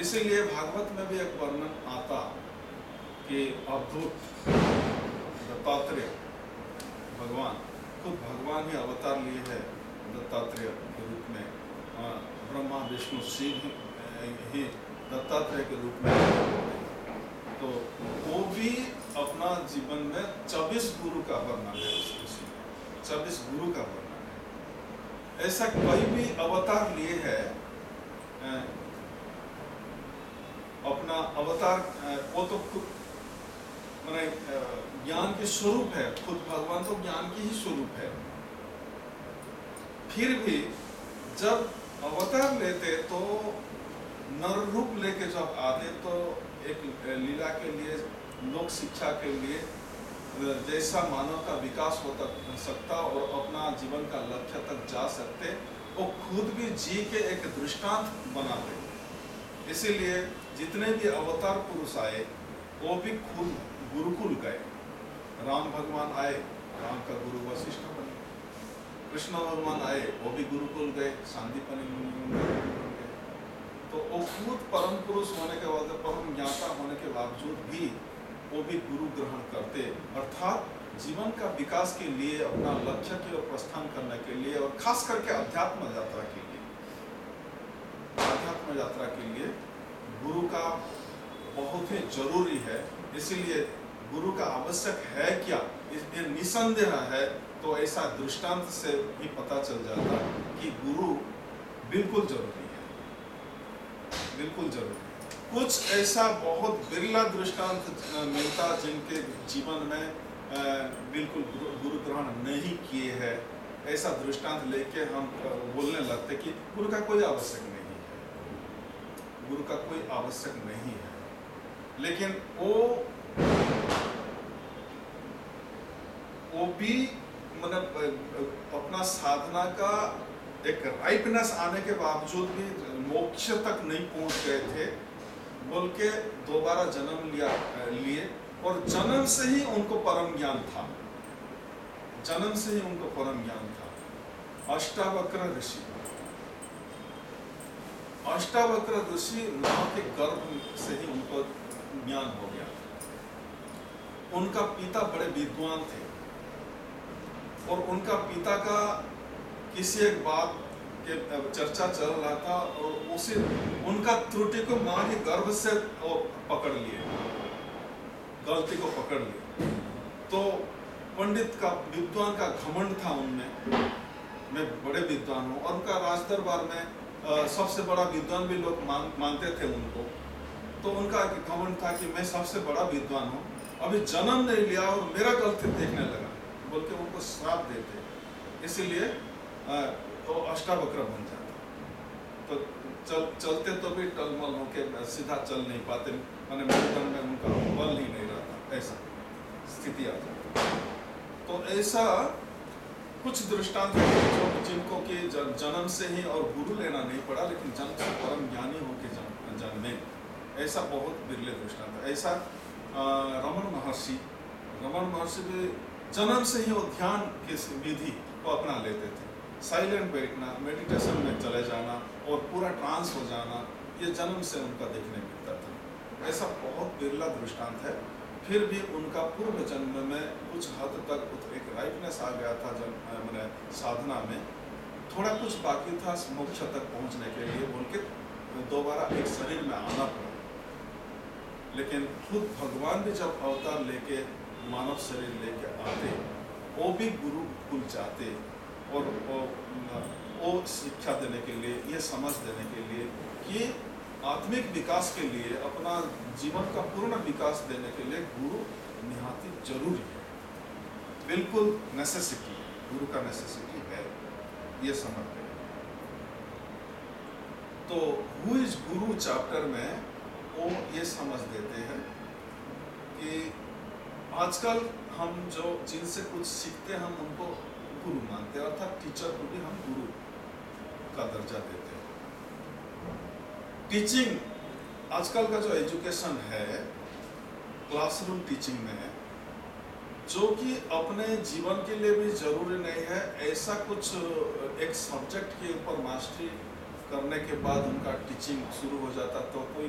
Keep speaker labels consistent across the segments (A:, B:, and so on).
A: इसीलिए भागवत में भी एक वर्णन आता कि अवधूत दत्तात्रेय भगवान, खुद भगवान ही अवतार लिए है दत्तात्रेय के रूप में, ब्रह्मा विष्णु शिव ही दत्तात्रेय के रूप में, तो वो भी अपना जीवन में 24 गुरु का वर्णन है, उसमें 24 गुरु का वर्णन है। ऐसा कोई भी अवतार लिए है, अपना अवतार, वो तो खुद माने ज्ञान के स्वरूप है, खुद भगवान तो ज्ञान की ही स्वरूप है। फिर भी जब अवतार लेते तो नर रूप लेके जब आते तो एक लीला के लिए, लोक शिक्षा के लिए, जैसा मानव का विकास हो सकता और अपना जीवन का लक्ष्य तक जा सकते, वो खुद भी जी के एक दृष्टांत बनाते। इसीलिए जितने भी अवतार पुरुष आए वो भी खुद गुरुकुल गए। राम भगवान आए, राम का गुरु वशिष्ठ बने। कृष्ण भगवान आए, वो भी गुरुकुल गए, सांदीपनि मुनि बन गए। तो वो खुद परम पुरुष होने के बाद, परम ज्ञाता होने के बावजूद भी वो भी गुरु ग्रहण करते, अर्थात जीवन का विकास के लिए, अपना लक्ष्य की ओर प्रस्थान करने के लिए, और खास करके अध्यात्म यात्रा के लिए, अध्यात्म यात्रा के लिए गुरु का बहुत ही जरूरी है। इसीलिए गुरु का आवश्यक है क्या, इसमें निसंदेह है। तो ऐसा दृष्टांत से ही पता चल जाता कि गुरु बिल्कुल जरूरी है, बिल्कुल जरूरी। कुछ ऐसा बहुत बिरला दृष्टांत मिलता जिनके जीवन में बिल्कुल गुरु ग्रहण नहीं किए हैं, ऐसा दृष्टांत लेके हम बोलने लगते कि गुरु का कोई आवश्यक नहीं है, गुरु का कोई आवश्यक नहीं है। लेकिन वो भी मतलब अपना साधना का एक राइपनेस आने के बावजूद भी मोक्ष तक नहीं पहुंच गए थे, बोल के दोबारा जन्म लिए, और जन्म से ही उनको परम ज्ञान था, जन्म से ही उनको परम ज्ञान था। अष्टावक्र ऋषि, अष्टावक्र ऋषि मां के गर्भ से ही उनको ज्ञान हो गया। उनका पिता बड़े विद्वान थे और उनका पिता का किसी एक बात के चर्चा चल रहा था और उसे उनका त्रुटि को मां के गर्भ से पकड़ लिए, गलती को पकड़ लिए। तो पंडित का, विद्वान का घमंड था उनमें, मैं बड़े विद्वान हूँ, और उनका राज दरबार में सबसे बड़ा विद्वान भी लोग मानते थे उनको। तो उनका घमंड था कि मैं सबसे बड़ा विद्वान हूँ, अभी जन्म नहीं लिया और मेरा गलती देखने लगा, बोल के उनको श्राप देते। इसीलिए तो अष्टावक्र बन जाता। तो चलते तो भी टलमल होके सीधा चल नहीं पाते, माने मेरुदंड में उनका बल ही नहीं रहता, ऐसा स्थिति आ जाती। तो ऐसा कुछ दृष्टांत है जिनको कि जन्म से ही और गुरु लेना नहीं पड़ा, लेकिन जन्म से परम ज्ञानी होके जन्मे, ऐसा बहुत बिरले दृष्टांत है। ऐसा रमण महर्षि भी जन्म से ही वो ध्यान की विधि को अपना लेते थे। साइलेंट बैठना, मेडिटेशन में चले जाना और पूरा ट्रांस हो जाना, ये जन्म से उनका देखने मिलता था। ऐसा बहुत बिरला दृष्टांत है। फिर भी उनका पूर्व जन्म में कुछ हद तक एक राइटनेस आ गया था, मैंने साधना में थोड़ा कुछ बाकी था मोक्ष तक पहुंचने के लिए, बोल के दोबारा एक शरीर में आना पड़ा। लेकिन खुद भगवान भी जब अवतार लेके मानव शरीर लेके आते, वो भी गुरु कुल चाहते और वो शिक्षा देने के लिए, ये समझ देने के लिए कि आत्मिक विकास के लिए, अपना जीवन का पूर्ण विकास देने के लिए गुरु निहाती जरूरी है, बिल्कुल नेसेसिटी, गुरु का नेसेसिटी है, ये समझते हैं। तो हु इज गुरु चैप्टर में वो ये समझ देते हैं कि आजकल हम जो जिनसे कुछ सीखते हैं, हम उनको गुरु मानते हैं, अर्थात टीचर को भी हम गुरु का दर्जा देते हैं। टीचिंग, आजकल का जो एजुकेशन है, क्लासरूम टीचिंग में, जो कि अपने जीवन के लिए भी जरूरी नहीं है, ऐसा कुछ एक सब्जेक्ट के ऊपर मास्टरी करने के बाद उनका टीचिंग शुरू हो जाता, तो कोई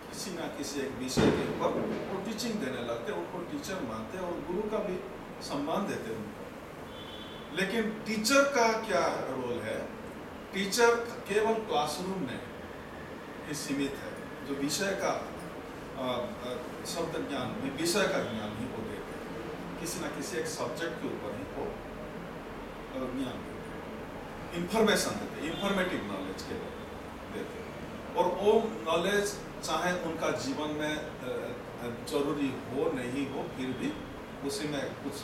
A: किसी ना किसी एक विषय के ऊपर वो टीचिंग देने लगते, उनको टीचर मानते और गुरु का भी सम्मान देते उनको। लेकिन टीचर का क्या रोल है? टीचर केवल क्लासरूम में ही सीमित है, जो विषय का शब्द ज्ञान, विषय का ज्ञान ही वो देते हैं, किसी ना किसी एक सब्जेक्ट के ऊपर ही वो ज्ञान देते हैं, इंफॉर्मेशन देते हैं, इंफॉर्मेटिव नॉलेज के देते हैं। और वो नॉलेज चाहे उनका जीवन में जरूरी हो नहीं हो, फिर भी उसी में कुछ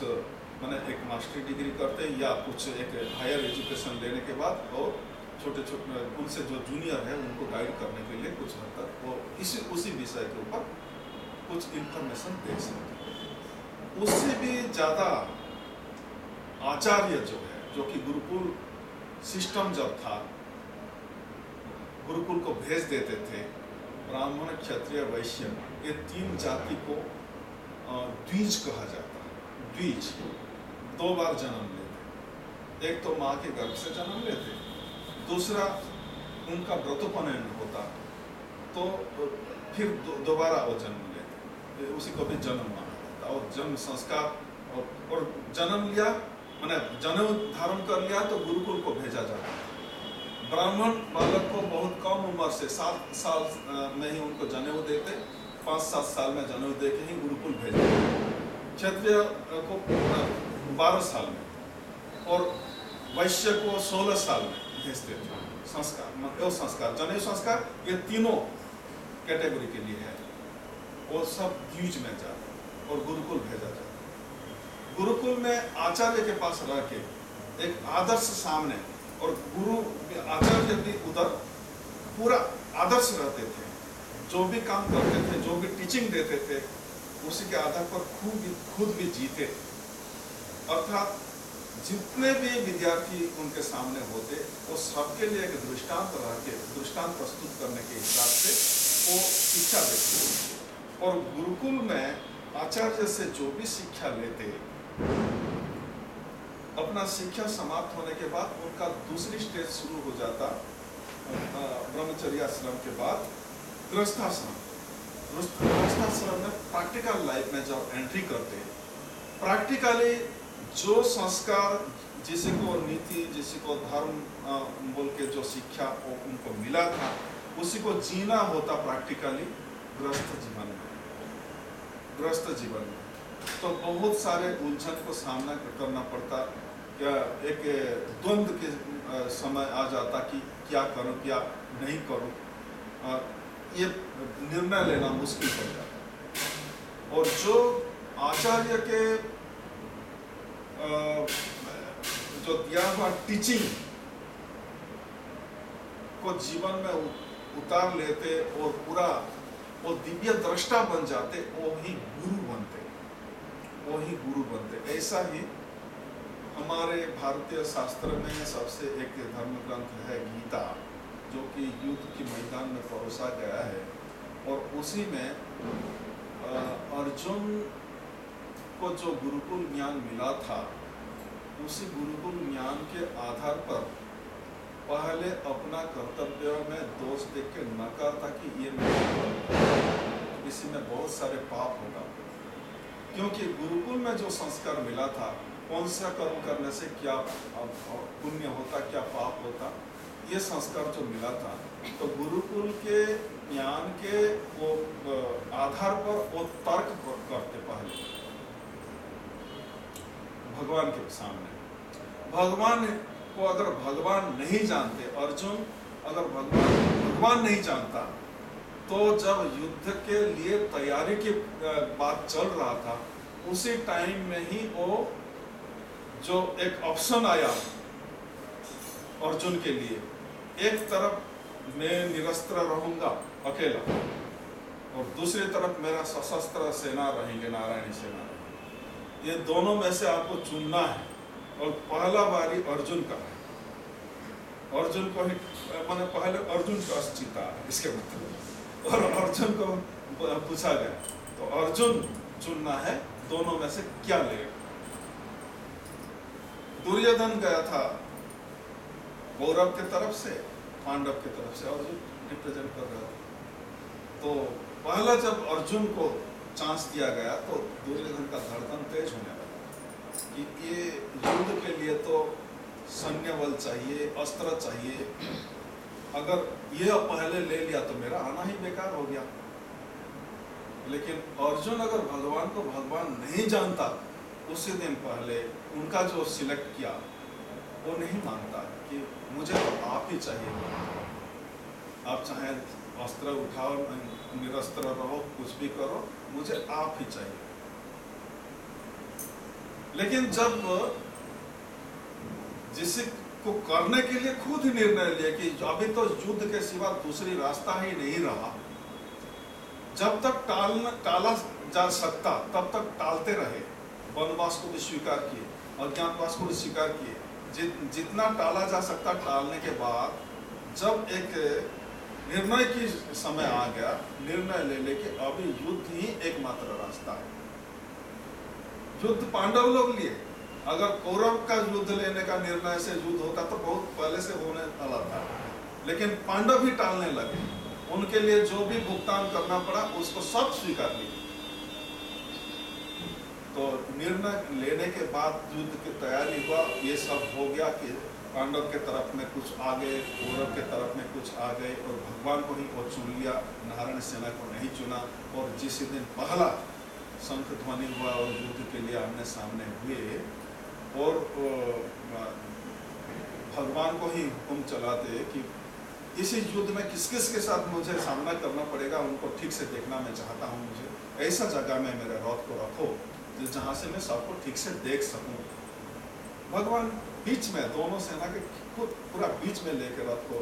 A: मैंने एक मास्टरी डिग्री करते या कुछ एक हायर एजुकेशन लेने के बाद और छोटे छोटे उनसे जो जूनियर है उनको गाइड करने के लिए कुछ हद तक वो उसी विषय के ऊपर कुछ इंफॉर्मेशन दे सकते हैं। उससे भी ज़्यादा आचार्य जो है, जो कि गुरुकुल सिस्टम जब था, गुरुकुल को भेज देते थे, ब्राह्मण क्षत्रिय वैश्य ये 3 जाति को द्विज कहा जाता है। द्विज 2 बार जन्म लेते, एक तो माँ के गर्भ से जन्म लेते, दूसरा उनका व्रतोपनयन होता तो फिर दोबारा वो जन्म लेते, उसी को भी जन्म माना जाता। और जन्म संस्कार और जन्म लिया मैंने जनेऊ धारण कर लिया तो गुरुकुल को भेजा जाता। ब्राह्मण बालक को बहुत कम उम्र से 7 साल में ही उनको जनेऊ देते, 5-7 साल में जनेऊ दे के ही गुरुकुल भेजते। क्षत्रिय को 12 साल में और वैश्य को 16 साल में भेजते थे। संस्कार जनेऊ संस्कार ये तीनों कैटेगरी के लिए है, वो सब द्विज में जाते और गुरुकुल भेजा जाता। गुरुकुल में आचार्य के पास रह के एक आदर्श सामने, और गुरु आचार्य भी उधर पूरा आदर्श रहते थे, जो भी काम करते थे, जो भी टीचिंग देते थे, उसी के आधार पर खुद भी जीते। अर्थात जितने भी विद्यार्थी उनके सामने होते, वो सबके लिए एक दृष्टांत रह के, दृष्टांत प्रस्तुत करने के हिसाब से वो शिक्षा देते। और गुरुकुल में आचार्य से जो भी शिक्षा लेते, अपना शिक्षा समाप्त होने के बाद उनका दूसरी स्टेज शुरू हो जाता, ब्रह्मचर्य आश्रम के बाद गृहस्थाश्रम। गृहस्थाश्रम में प्रैक्टिकल लाइफ में जब एंट्री करते, प्रैक्टिकली जो संस्कार, जिसी को नीति, जिसी को धर्म बोल के जो शिक्षा उनको मिला था, उसी को जीना होता प्रैक्टिकली गृहस्थ जीवन में। तो बहुत सारे उलझन को सामना करना पड़ता, या एक द्वंद्व के समय आ जाता कि क्या करूं क्या नहीं करूं, ये निर्णय लेना मुश्किल हो जाता। और जो आचार्य के जो दिया हुआ टीचिंग को जीवन में उतार लेते और पूरा वो दिव्य दृष्टा बन जाते, वो ही गुरु बनते। ऐसा ही हमारे भारतीय शास्त्र में सबसे एक धर्म ग्रंथ है गीता, जो कि युद्ध के मैदान में परोसा गया है। और उसी में अर्जुन को जो गुरुकुल ज्ञान मिला था, उसी गुरुकुल ज्ञान के आधार पर पहले अपना कर्तव्य में दोष देख के न करता कि ये नहीं, इसी में बहुत सारे पाप होगा। क्योंकि गुरुकुल में जो संस्कार मिला था, कौन सा कर्म करने से क्या पुण्य होता, क्या पाप होता, ये संस्कार जो मिला था, तो गुरुकुल के ज्ञान के वो आधार पर वो तर्क करते पहले भगवान के सामने। भगवान को अगर भगवान नहीं जानते, अर्जुन अगर भगवान नहीं जानता, तो जब युद्ध के लिए तैयारी की बात चल रहा था, उसी टाइम में ही वो जो एक ऑप्शन आया अर्जुन के लिए, एक तरफ मैं निरस्त्र रहूंगा अकेला, और दूसरी तरफ मेरा सशस्त्र सेना रहेंगे, नारायणी सेना रहेंगे। ये दोनों में से आपको चुनना है, और पहला बारी अर्जुन का है। अर्जुन को ही मैंने पहले अर्जुन का जीता है इसके मतलब, और अर्जुन को पूछा गया तो अर्जुन चुनना है, दोनों में से क्या लेगा। दुर्योधन गया था कौरव के तरफ से, पांडव की तरफ से अर्जुन रिप्रेजेंट कर रहा था। तो पहला जब अर्जुन को चांस दिया गया तो दुर्योधन का धड़कन तेज होने लगा कि ये युद्ध के लिए तो सैन्य बल चाहिए, अस्त्र चाहिए, अगर ये पहले ले लिया तो मेरा आना ही बेकार हो गया। लेकिन अर्जुन अगर भगवान को भगवान नहीं जानता, उसी दिन पहले उनका जो सिलेक्ट किया वो नहीं मानता कि मुझे तो आप ही चाहिए। आप चाहे अस्त्र उठाओ, निरस्त्र रहो, कुछ भी करो, मुझे आप ही चाहिए। लेकिन जब जिसे को करने के लिए खुद ही निर्णय लिया कि अभी तो युद्ध के सिवा दूसरी रास्ता ही नहीं रहा, जब तक टाला जा सकता तब तक टालते रहे, वनवास को भी स्वीकार किए, अज्ञातवास को भी स्वीकार किए, जितना टाला जा सकता टालने के बाद जब एक निर्णय की समय आ गया, निर्णय ले लेके अभी युद्ध ही एकमात्र रास्ता है। युद्ध पांडव लोग लिए, अगर कौरव का युद्ध लेने का निर्णय से युद्ध होता तो बहुत पहले से होने वाला था, लेकिन पांडव ही टालने लगे। उनके लिए जो भी भुगतान करना पड़ा उसको सब स्वीकार लिया। तो निर्णय लेने के बाद युद्ध की तैयारी हुआ, ये सब हो गया कि पांडव के तरफ में कुछ आ गए, कौरव के तरफ में कुछ आ गए, और भगवान को ही वो चुन लिया, नारायण सेना को नहीं चुना। और जिस दिन पहला शंख ध्वनि हुआ और युद्ध के लिए आमने सामने हुए, और भगवान को ही हुक्म चलाते कि इसी युद्ध में किस किस के साथ मुझे सामना करना पड़ेगा, उनको ठीक से देखना मैं चाहता हूँ। मुझे ऐसा जगह में मेरे रथ को रखो जहाँ से मैं सबको ठीक से देख सकूं। भगवान बीच में, दोनों सेना के पूरा बीच में लेकर रथ को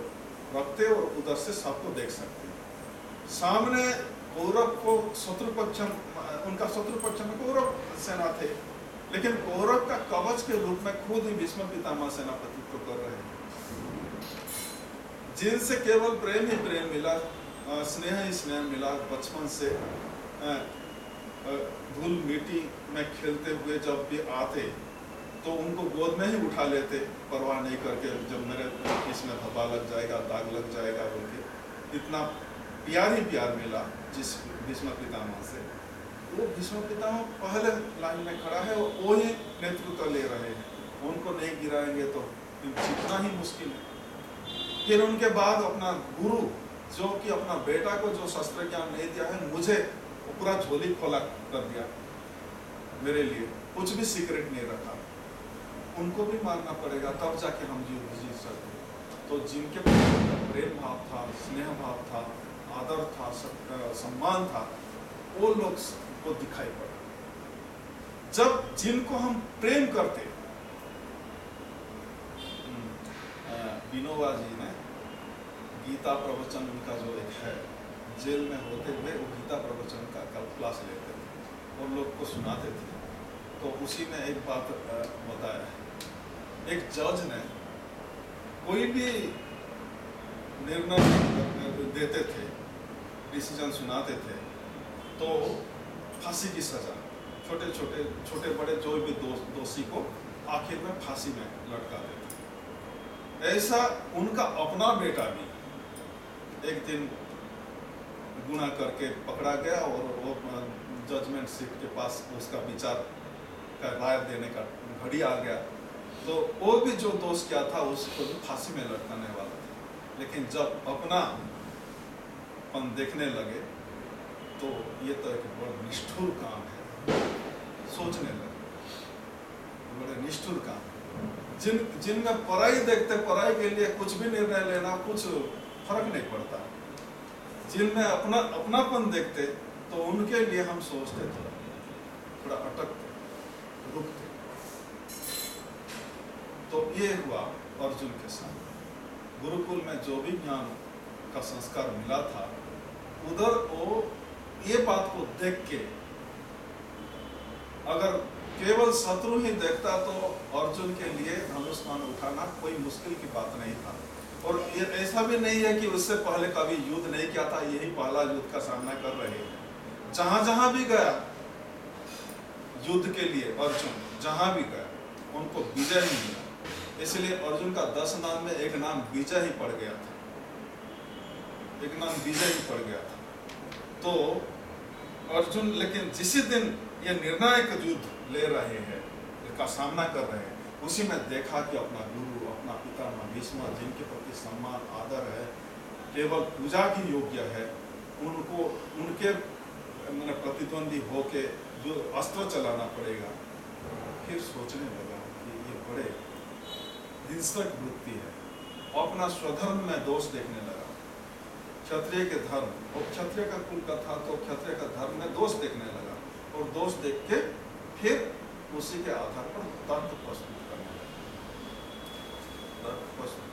A: रखते और उधर से सबको देख सकते। सामने कौरव को शत्रु पक्ष, उनका शत्रु पक्ष में कौरव सेना थे, लेकिन कौरव का कवच के रूप में खुद ही भीष्म पितामह सेनापतित्व कर रहे हैं, जिनसे केवल प्रेम ही प्रेम मिला, स्नेह ही स्नेह मिला। बचपन से धूल मिट्टी में खेलते हुए जब भी आते तो उनको गोद में ही उठा लेते, परवाह नहीं करके, जब मेरे इसमें धब्बा लग जाएगा, दाग लग जाएगा बोल के। इतना प्यार ही प्यार मिला जिस भीष्म पितामह से। वो भीष्म पितामह पहले लाइन में खड़ा है और वो ही नेतृत्व ले रहे हैं, उनको नहीं गिराएंगे तो जीतना ही मुश्किल है। फिर उनके बाद अपना गुरु, जो कि अपना बेटा को जो शस्त्र ज्ञान नहीं दिया है, मुझे पूरा झोली खोला कर दिया, मेरे लिए कुछ भी सीक्रेट नहीं रखा, उनको भी मारना पड़ेगा तब जाके हम जीत सकते। तो जिनके प्रेम भाव था, स्नेह भाव था, आदर था, सम्मान था, वो लोग को दिखाई पड़ा। जब जिनको हम प्रेम करते, विनोबा जी ने गीता प्रवचन, उनका जो एक है, जेल में होते हुए वो गीता प्रवचन का क्लास लेते थे और लोग को सुनाते थे। तो उसी में एक बात बताया, एक जज ने कोई भी निर्णय देते थे, डिसीजन सुनाते थे, तो फांसी की सजा, छोटे बड़े जो भी दोषी को आखिर में फांसी में लटका देते। ऐसा उनका अपना बेटा भी एक दिन गुनाह करके पकड़ा गया और वो जजमेंट सीट के पास उसका विचार का राय देने का घड़ी आ गया, तो वो भी जो दोष किया था उसको भी फांसी में लटकाने वाला था। लेकिन जब अपनापन देखने लगे तो ये तो एक बड़ा निष्ठुर काम है, सोचने लगे बड़े निष्ठुर काम। जिनमें पराई देखते, पराई के लिए कुछ भी निर्णय लेना कुछ फर्क नहीं पड़ता, जिनमें अपनापन देखते तो उनके लिए हम सोचते थे, थोड़ा अटकते, रुकते। तो ये हुआ अर्जुन के साथ। गुरुकुल में जो भी ज्ञान का संस्कार मिला था, उधर वो ये बात को देख के, अगर केवल शत्रु ही देखता तो अर्जुन के लिए धनुष बाण उठाना कोई मुश्किल की बात नहीं था। और ये ऐसा भी नहीं है कि उससे पहले कभी युद्ध नहीं किया था, यही पहला युद्ध का सामना कर रहे हैं। जहां जहां भी गया युद्ध के लिए, अर्जुन जहां भी गया उनको विजय ही मिला। इसलिए अर्जुन का 10 नाम में एक नाम विजय ही पड़ गया था। एक नाम विजय भी पड़ गया था। तो अर्जुन लेकिन जिस दिन ये निर्णायक युद्ध ले रहे हैं, इसका सामना कर रहे हैं, उसी में देखा कि अपना गुरु, अपना पितामह भीष्म, जिनके प्रति सम्मान आदर है, केवल पूजा की योग्य है, उनको उनके मैंने प्रतिद्वंदी होके जो अस्त्र चलाना पड़ेगा। फिर सोचने लगा कि ये बड़े हिंसक वृत्ति है, अपना स्वधर्म में दोष देखने लगा। क्षत्रिय के धर्म और क्षत्रिय का कुल का था, तो क्षत्रिय का धर्म में दोष देखने लगा, और दोष देख के फिर उसी के आधार पर तर्क प्रस्तुत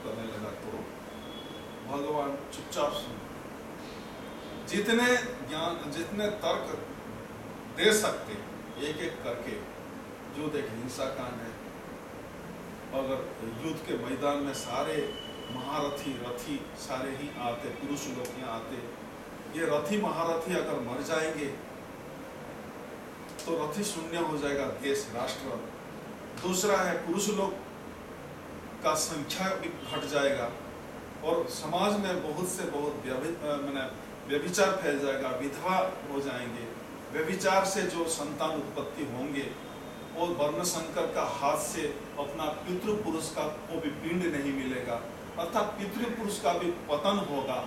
A: करने लगा। तो भगवान चुपचाप सुन, जितने ज्ञान, जितने तर्क दे सकते एक एक करके, जो देख हिंसा कांड है, अगर युद्ध के मैदान में सारे महारथी रथी सारे ही आते, पुरुष लोग यहाँ आते, ये रथी महारथी अगर मर जाएंगे तो रथी शून्य हो जाएगा देश राष्ट्र। दूसरा है पुरुष लोग का संख्या भी घट जाएगा, और समाज में बहुत से बहुत व्यभिचार फैल जाएगा, विधवा हो जाएंगे, व्यभिचार से जो संतान उत्पत्ति होंगे वो वर्ण संकर का हाथ से अपना पितृपुरुष का को भी पिंड नहीं मिलेगा, अर्थात पितृपुरुष का भी पतन होगा।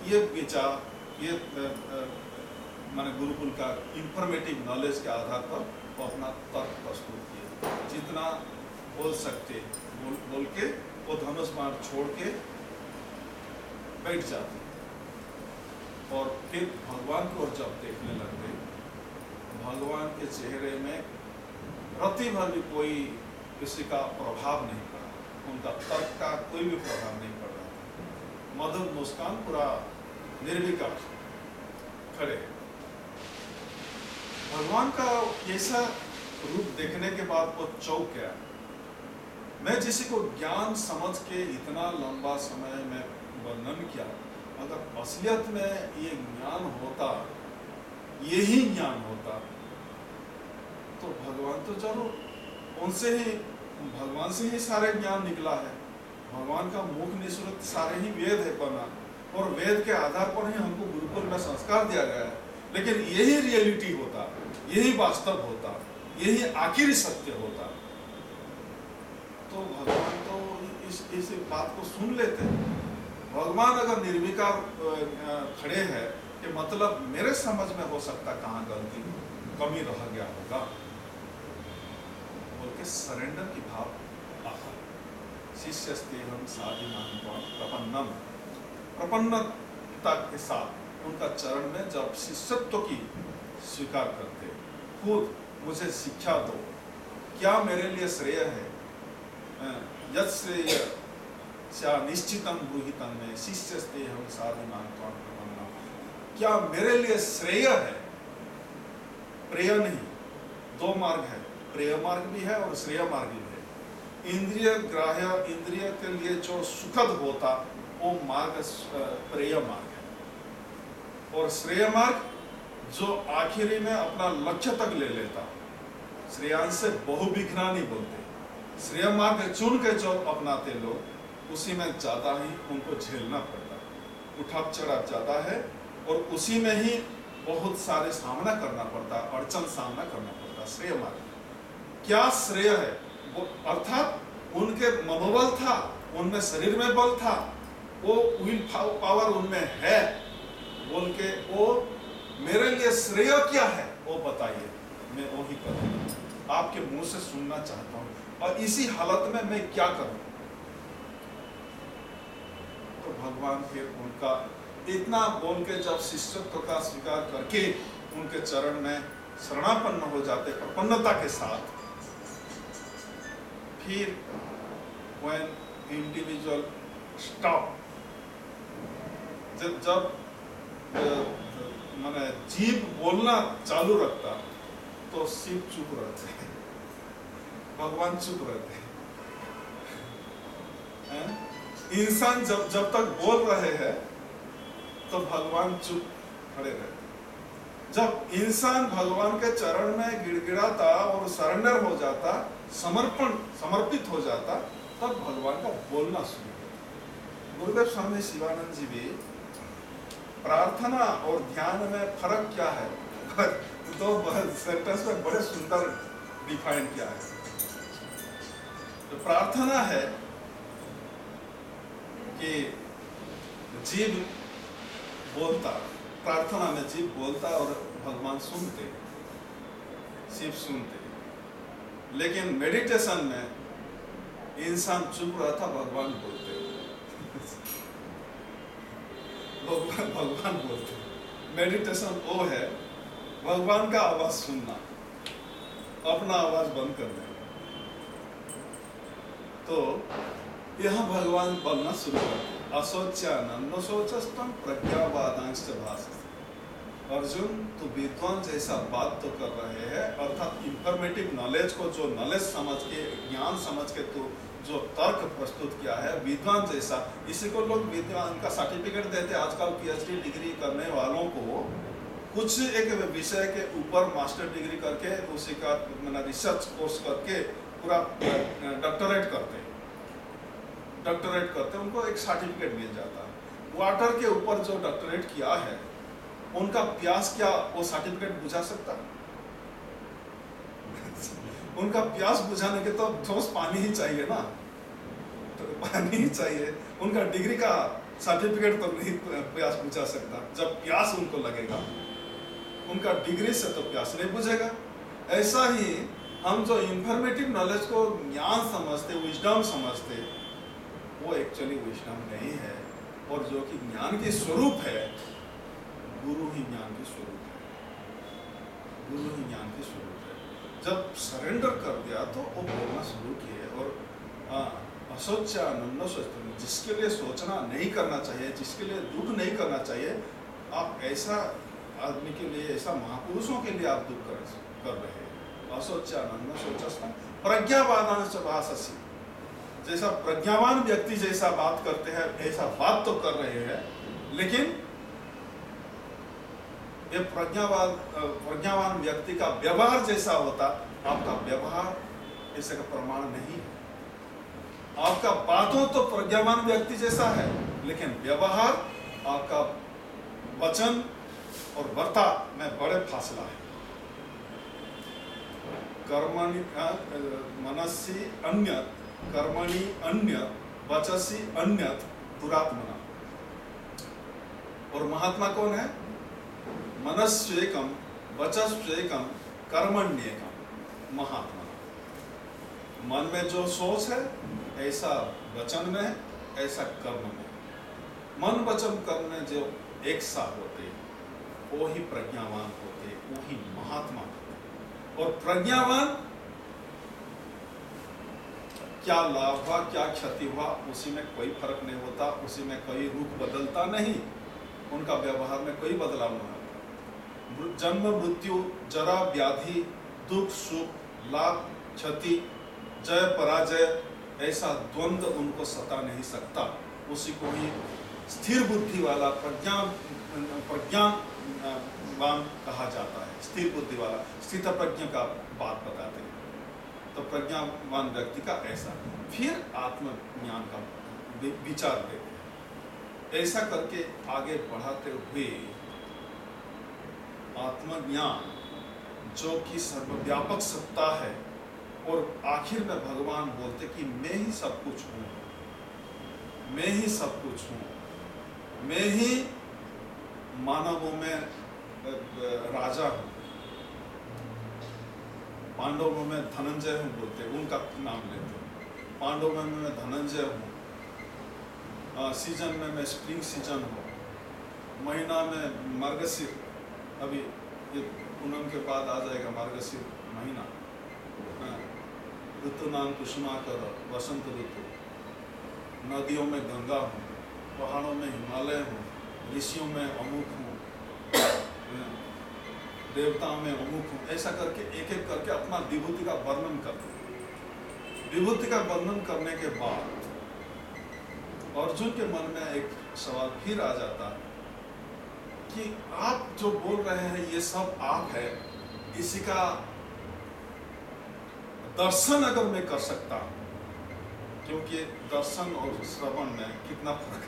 A: ये विचार, ये मैंने गुरुकुल का इंफॉर्मेटिव नॉलेज के आधार पर वो अपना तर्क प्रस्तुत किए, जितना बोल सकते बोल के वो धनुष बाण छोड़ के बैठ जाते, और फिर भगवान को जब देखने लगते, भगवान के चेहरे में रति भर भी कोई किसी का प्रभाव नहीं पड़ा, उनका तर्क का कोई भी प्रभाव नहीं पड़ रहा था। मधुर मुस्कान, पूरा निर्विकार खड़े। भगवान का ऐसा रूप देखने के बाद वो चौंक गया। मैं जिसी को ज्ञान समझ के इतना लंबा समय में वर्णन किया, अगर असलियत में ये ज्ञान होता, यही ज्ञान होता, तो भगवान तो जरूर उनसे ही, भगवान से ही सारे ज्ञान निकला है। भगवान का मुख निसृत सारे ही वेद है बना, और वेद के आधार पर ही हमको गुरुकुल में संस्कार दिया गया है। लेकिन यही रियलिटी होता, यही वास्तव होता, यही आखिरी सत्य होता, तो भगवान तो इस बात को सुन लेते। भगवान अगर निर्विकार खड़े हैं कि मतलब मेरे समझ में हो सकता कहाँ गलती कमी रह गया होगा, बोल के सरेंडर की भाव आता। शिष्यस्तेहं साधिमां प्रपन्नम, प्रपन्नता के साथ उनका चरण में जब शिष्यत्व की स्वीकार करते, खुद मुझे शिक्षा दो, क्या मेरे लिए श्रेय है, यत् श्रेय स्या निश्चितम ब्रूहितम में शिष्यस्तेहं साधिमां प्रपन्नम, क्या मेरे लिए श्रेय है, प्रेय नहीं, दो मार्ग है, प्रेय मार्ग भी है और श्रेय मार्ग भी है। इंद्रिय ग्राह्य, इंद्रिय के लिए जो सुखद होता वो मार्ग प्रेय मार्ग है, और श्रेय मार्ग जो आखिरी में अपना लक्ष्य तक ले लेता। श्रेयांश से बहुविघ्ना नहीं बोलते, श्रेय मार्ग चुन के जो अपनाते लोग, उसी में ज्यादा ही उनको झेलना पड़ता, उठाव चढ़ाव ज्यादा है, और उसी में ही बहुत सारे सामना करना पड़ता, अड़चन सामना करना पड़ता। श्रेय मार्ग क्या श्रेय है, वो अर्थात उनके मनोबल था, उनमें शरीर में बल था, वो विल पावर उनमें है, बोल के वो मेरे लिए श्रेय क्या है वो बताइए, मैं वही करूँगा, आपके मुंह से सुनना चाहता हूँ, और इसी हालत में मैं क्या करूँ। तो भगवान फिर उनका इतना बोल के जब शिष्यत्व का स्वीकार करके उनके चरण में शरणापन्न हो जाते प्रपन्नता के साथ, फिर when individual stop, जब माने जीव बोलना चालू रखता तो शिव चुप रहते हैं, भगवान चुप रहते हैं। इंसान जब तक बोल रहे हैं तो भगवान चुप खड़े रहते। जब इंसान भगवान के चरण में गिड़गिड़ाता और सरेंडर हो जाता, समर्पित हो जाता, तब भगवान का बोलना शुरू होता। गुरुदेव स्वामी शिवानंद जी भी प्रार्थना और ध्यान में फर्क क्या है? तो सेंटेंस में बड़े सुंदर डिफाइन किया है। तो प्रार्थना है कि जीव बोलता, प्रार्थना में जीव बोलता और भगवान सुनते, शिव सुनते। लेकिन मेडिटेशन में इंसान चुप रहता, भगवान बोलते। भगवान बोलते। मेडिटेशन वो है भगवान का आवाज सुनना, अपना आवाज बंद कर देना। तो यहाँ भगवान बोलना शुरू करते, अशोच्यानंद शोचस्तम प्रज्ञावादांश्च भासते। अर्जुन, तो विद्वान जैसा बात तो कर रहे हैं, अर्थात इंफॉर्मेटिव नॉलेज को, जो नॉलेज समझ के, ज्ञान समझ के तो जो तर्क प्रस्तुत किया है, विद्वान जैसा, इसी को लोग विद्वान का सर्टिफिकेट देते। आजकल पीएचडी डिग्री करने वालों को कुछ एक विषय के ऊपर मास्टर डिग्री करके, उसी का रिसर्च कोर्स करके पूरा डॉक्टरेट करते, उनको एक सर्टिफिकेट मिल जाता है। वाटर के ऊपर जो डॉक्टरेट किया है, उनका प्यास क्या वो सर्टिफिकेट बुझा सकता? उनका प्यास बुझाने के तो ठोस पानी ही चाहिए ना, तो पानी ही चाहिए। उनका डिग्री का सर्टिफिकेट तो नहीं प्यास बुझा सकता। जब प्यास उनको लगेगा, उनका डिग्री से तो प्यास नहीं बुझेगा। ऐसा ही हम जो इंफॉर्मेटिव नॉलेज को ज्ञान समझते, विजडम समझते, वो एक्चुअली विजडम नहीं है। और जो कि ज्ञान की स्वरूप है, गुरु ही ज्ञान की स्वरूप है। गुरु ही ज्ञान की स्वरूप है। जब सरेंडर कर दिया तो वो बोलना शुरू किए। और अशोच्यानंद शोचस्तम, जिसके लिए सोचना नहीं करना चाहिए, जिसके लिए दुख नहीं करना चाहिए, आप ऐसा आदमी के लिए, ऐसा महापुरुषों के लिए आप दुख कर रहे हैं। अशोच्यानंद शोचस्तम प्रज्ञावादांश्च भासते। जैसा प्रज्ञावान व्यक्ति जैसा बात करते हैं, ऐसा बात तो कर रहे हैं, लेकिन ये प्रज्ञावान व्यक्ति का व्यवहार जैसा होता, आपका व्यवहार ऐसे का प्रमाण नहीं है। आपका बातों तो प्रज्ञावान व्यक्ति जैसा है, लेकिन व्यवहार, आपका वचन और वर्ता में बड़े फासला है। कर्मणि मनसि अन्यत्, कर्मणि अन्यत्, वचसि अन्यत्, दुरात्मना। और महात्मा कौन है? मनस्वेकम, वचस्वेकम, कर्मण्येकम। महात्मा मन में जो सोच है, ऐसा वचन में, ऐसा कर्म में। मन वचन कर्म में जो एक सा होते, वो ही प्रज्ञावान होते, वो ही महात्मा होते। और प्रज्ञावान, क्या लाभ हुआ, क्या क्षति हुआ, उसी में कोई फर्क नहीं होता, उसी में कोई रूप बदलता नहीं, उनका व्यवहार में कोई बदलाव नहीं होता। जन्म मृत्यु, जरा व्याधि, दुख सुख, लाभ क्षति, जय पराजय, ऐसा द्वंद्व उनको सता नहीं सकता। उसी को ही स्थिर बुद्धि वाला, प्रज्ञावान कहा जाता है। स्थिर बुद्धि वाला, स्थित प्रज्ञा का बात बताते हैं। तो प्रज्ञावान व्यक्ति का ऐसा, फिर आत्मज्ञान का विचार देते हैं। ऐसा करके आगे बढ़ाते हुए आत्मज्ञान, जो कि सर्वव्यापक सत्ता है, और आखिर में भगवान बोलते कि मैं ही सब कुछ हूँ, मैं ही सब कुछ हूँ, मैं ही मानवों में राजा हूँ। पांडवों में धनंजय हूँ बोलते, उनका नाम लेते। पांडवों में मैं धनंजय हूँ, सीजन में मैं स्प्रिंग सीजन हूँ, महीना में मार्गशीर, अभी ये पूनम के बाद आ जाएगा मार्गशीर महीना। ऋतु नाम कुसुमाकर, वसंत ऋतु। नदियों में गंगा हूँ, पहाड़ों में हिमालय हूँ, ऋषियों में अमुक हूँ, देवताओं में अमुक हूँ। ऐसा करके एक एक करके अपना विभूति का वर्णन करते। विभूति का वर्णन करने के बाद अर्जुन के मन में एक सवाल फिर आ जाता कि आप जो बोल रहे हैं ये सब आप है, इसी का दर्शन अगर मैं कर सकता हूँ, क्योंकि दर्शन और श्रवण में कितना फर्क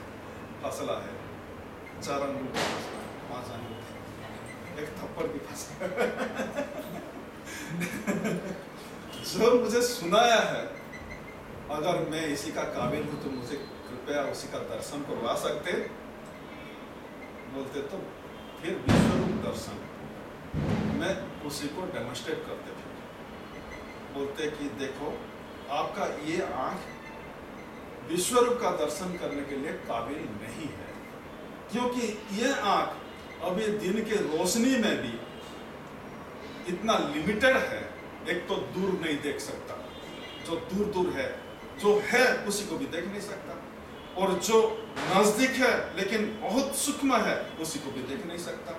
A: फासला है। 4 अंगूठे फंस गए, 5 अंगूठे, एक थप्पड़ भी फंस गया। जो मुझे सुनाया है, अगर मैं इसी का काबिल हूँ तो मुझे कृपया उसी का दर्शन करवा सकते, बोलते तो फिर विश्वरूप दर्शन मैं उसी को डेमोन्स्ट्रेट करते थे। बोलते कि देखो आपका ये आंख विश्वरूप का दर्शन करने के लिए काबिल नहीं है, क्योंकि ये आंख अभी दिन के रोशनी में भी इतना लिमिटेड है। एक तो दूर नहीं देख सकता, जो दूर दूर है, जो है उसी को भी देख नहीं सकता, और जो नजदीक है लेकिन बहुत सूक्ष्म है उसी को भी देख नहीं सकता,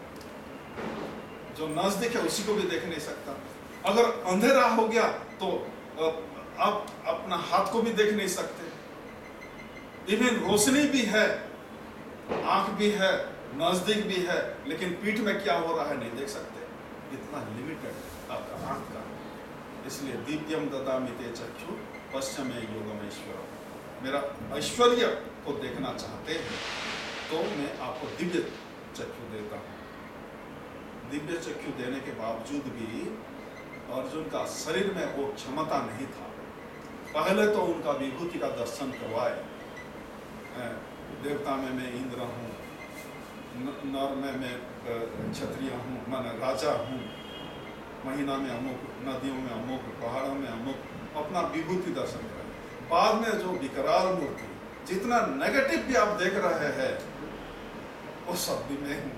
A: जो नजदीक है उसी को भी देख नहीं सकता। अगर अंधेरा हो गया तो आप अपना हाथ को भी देख नहीं सकते। इवन रोशनी भी है, आंख भी है, नजदीक भी है, लेकिन पीठ में क्या हो रहा है नहीं देख सकते। इतना लिमिटेड आपका आंख का। इसलिए दिव्यम ददामि ते चक्षु पश्चिमे योगम ऐश्वर्यम। मेरा ऐश्वर्य को देखना चाहते हैं तो मैं आपको दिव्य चक्षु देता हूँ। दिव्य चक्षु देने के बावजूद भी अर्जुन का शरीर में वो क्षमता नहीं था। पहले तो उनका विभूति का दर्शन करवाए। देवता में मैं इंद्र हूँ, नर में मैं क्षत्रिय हूँ, माने राजा हूँ, महीना में अमुक, नदियों में अमुक, पहाड़ों में अमुक, अपना विभूति दर्शन कराए। बाद में जो विकराल मूर्ति, जितना नेगेटिव भी आप देख रहे हैं वो सब भी मैं हूँ।